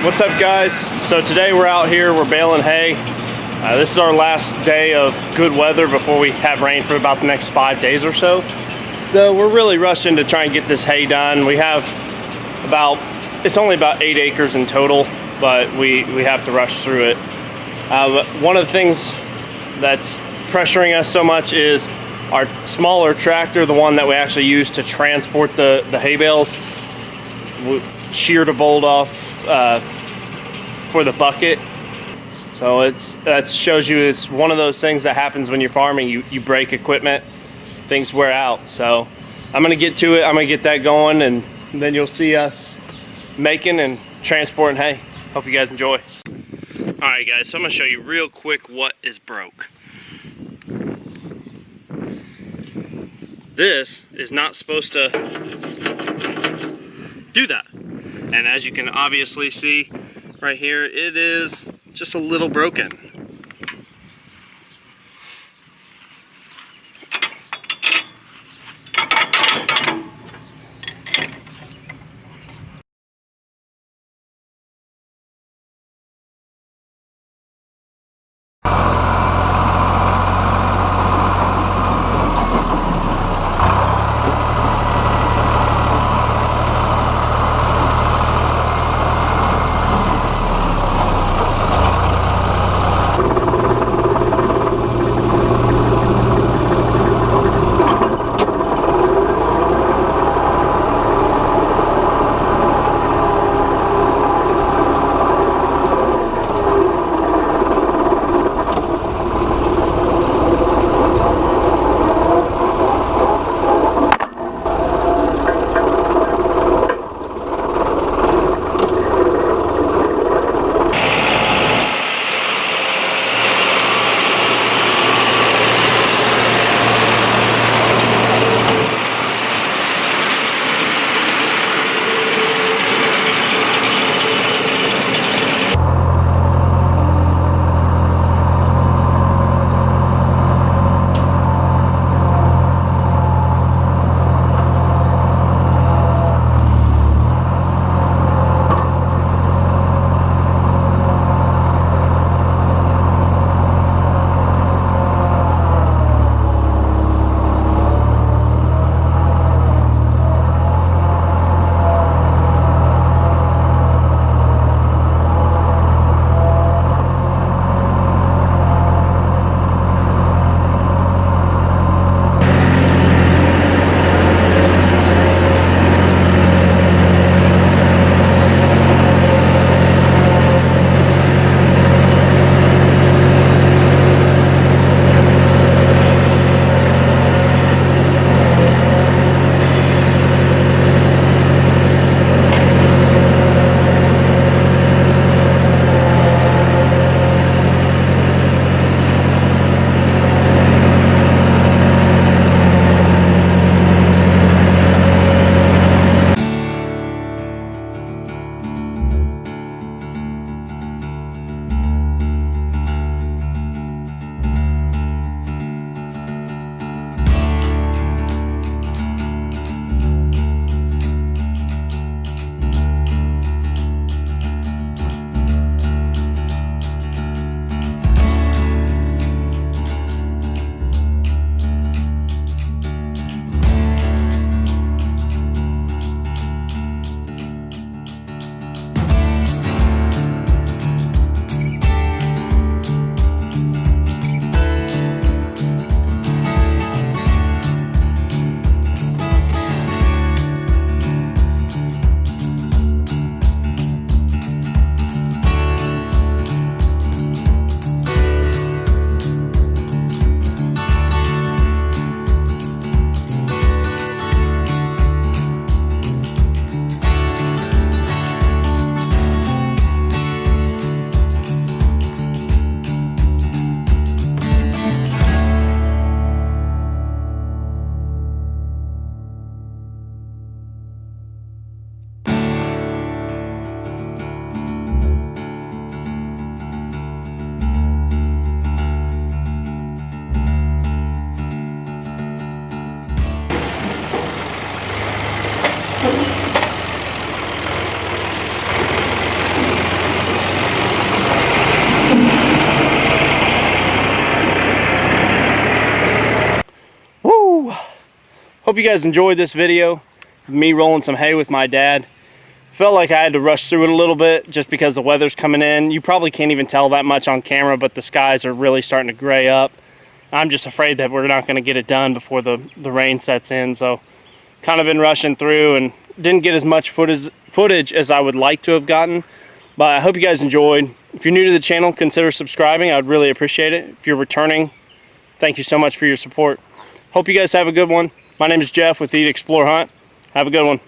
What's up, guys? So today we're out here, we're baling hay. This is our last day of good weather before we have rain for about the next 5 days or so. So we're really rushing to try and get this hay done. We have it's only about 8 acres in total, but we have to rush through it. One of the things that's pressuring us so much is our smaller tractor, the one that we actually use to transport the hay bales. We sheared a bolt off for the bucket. So that shows you it's one of those things that happens when you're farming. You break equipment, things wear out. So I'm gonna get to it. I'm gonna get that going, and then you'll see us making and transporting hay. Hope you guys enjoy. All right, guys, so I'm gonna show you real quick what is broke. This is not supposed to do that. And as you can obviously see right here, it is just a little broken. hope you guys enjoyed this video. Me rolling some hay with my dad. Felt like I had to rush through it a little bit just because the weather's coming in. You probably can't even tell that much on camera, but the skies are really starting to gray up. I'm just afraid that we're not going to get it done before the rain sets in. So kind of been rushing through and didn't get as much footage as I would like to have gotten. But I hope you guys enjoyed. If you're new to the channel, consider subscribing. I would really appreciate it. If you're returning, thank you so much for your support. Hope you guys have a good one. My name is Jeff with Eat, Explore, Hunt. Have a good one.